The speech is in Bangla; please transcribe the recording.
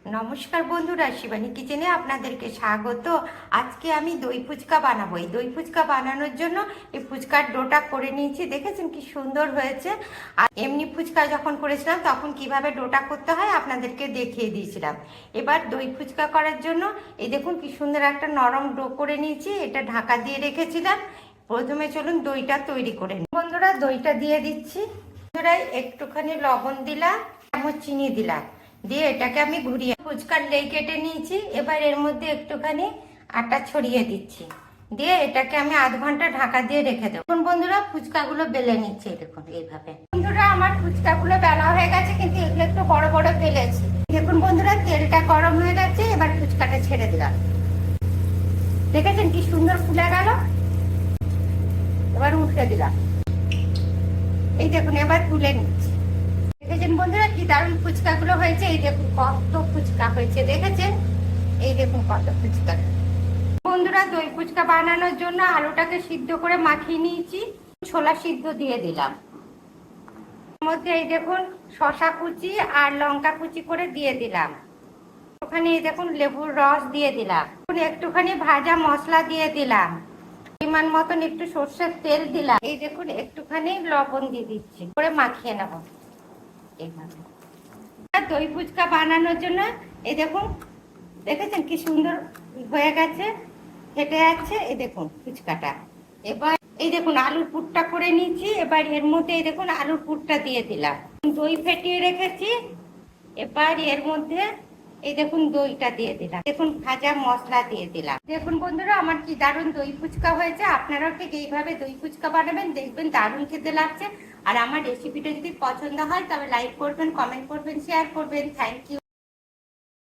নমস্কার বন্ধুরা, শিবানী কিচেনে আপনাদেরকে স্বাগত। আজকে আমি দই ফুচকা বানাবো। এই দই ফুচকা বানানোর জন্য এই ফুচকার ডোটা করে নিয়েছি। দেখেছেন কি সুন্দর হয়েছে। আর এমনি ফুচকা যখন করেছিলাম তখন কিভাবে ডোটা করতে হয় আপনাদেরকে দেখিয়ে দিয়েছিলাম। এবার দই ফুচকা করার জন্য এই দেখুন কি সুন্দর একটা নরম ডো করে নিয়েছি। এটা ঢাকা দিয়ে রেখেছিলাম। প্রথমে চলুন দইটা তৈরি করে নিই। বন্ধুরা, দইটা দিয়ে দিচ্ছি। বন্ধুরা, একটুখানি লবণ দিলাম, চামচ চিনি দিলাম, দিয়ে এটাকে আমি ঘুরিয়ে ফুচকার লেই কেটে নিয়েছি। এবার এর মধ্যে একটুখানি আটা ছড়িয়ে দিচ্ছি, দিয়ে এটাকে আমি আধ ঘন্টা ঢাকা দিয়ে রেখে দেবো। এখন বন্ধুরা ফুচকাগুলো বেলে নিচ্ছি। দেখুন এইভাবে। বন্ধুরা, আমার ফুচকাগুলো বেলা হয়ে গেছে, কিন্তু এগুলো একটু বড় বড় বেলেছি। দেখুন বন্ধুরা, তেলটা গরম হয়ে গেছে। এবার ফুচকাটা ছেড়ে দিলাম। দেখেছেন কি সুন্দর ফুলে গেল। এবার উল্টে দিলাম। এই দেখুন, এবার তুলে নিচ্ছি। দেখেছেন বন্ধুরা কি দারুণ ফুচকা গুলো হয়েছে। এই দেখুন কত ফুচকা হয়েছে, দেখেছেন? এই দেখুন কত ফুচকা। বন্ধুরা, দই ফুচকা বানানোর জন্য আলুটাকে সিদ্ধ করে মাখিয়ে নিয়েছি। ছোলা সিদ্ধ দিয়ে দিলাম। এর মধ্যে এই দেখুন শসা কুচি আর লঙ্কা কুচি করে দিয়ে দিলাম। ওখানে এই দেখুন লেবুর রস দিয়ে দিলাম। একটুখানি ভাজা মশলা দিয়ে দিলাম। পরিমাণ মতন একটু সর্ষের তেল দিলাম। এই দেখুন একটুখানি লবণ দিয়ে দিচ্ছি, করে মাখিয়ে নেব এইভাবে। দই ফুচকা বানানোর জন্য এই দেখুন, দেখেছেন কি সুন্দর হয়ে গেছে, ফেটে যাচ্ছে। এই দেখুন ফুচকাটা। এবার এই দেখুন আলুর পুরটা করে নিয়েছি। এবার এর মধ্যে এই দেখুন আলুর পুরটা দিয়ে দিলাম। দই ফেটিয়ে রেখেছি। এবার এর মধ্যে এই দেখুন দইটা দিয়ে দিলাম। দেখুন ভাজা মশলা দিয়ে দিলাম। দেখুন বন্ধুরা, আমার কি দারুণ দই ফুচকা হয়েছে। আপনারাও ঠিক এইভাবে দই ফুচকা বানাবেন, দেখবেন দারুণ খেতে লাগছে। আর আমার রেসিপিটা যদি পছন্দ হয় তবে লাইক করবেন, কমেন্ট করবেন, শেয়ার করবেন। Thank you.